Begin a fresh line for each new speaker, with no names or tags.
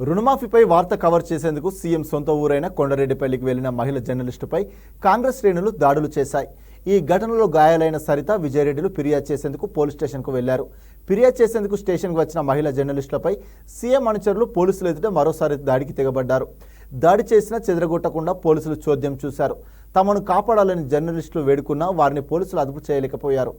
రుణమాఫీపై వార్త కవర్ చేసేందుకు సీఎం సొంత ఊరైన కొండరెడ్డిపల్లికి వెళ్లిన మహిళా జర్నలిస్టుపై కాంగ్రెస్ శ్రేణులు దాడులు చేశాయి. ఈ ఘటనలో గాయాలైన సరిత విజయరెడ్డిలు ఫిర్యాదు చేసేందుకు పోలీస్ స్టేషన్కు వెళ్లారు. ఫిర్యాదు చేసేందుకు స్టేషన్కు వచ్చిన మహిళా జర్నలిస్టులపై సీఎం అనుచరులు పోలీసులు ఎదుట మరోసారి దాడికి తెగబడ్డారు. దాడి చేసినా చెదరగొట్టకుండా పోలీసులు చోద్యం చూశారు. తమను కాపాడాలని జర్నలిస్టులు వేడుకున్నా వారిని పోలీసులు అదుపు చేయలేకపోయారు.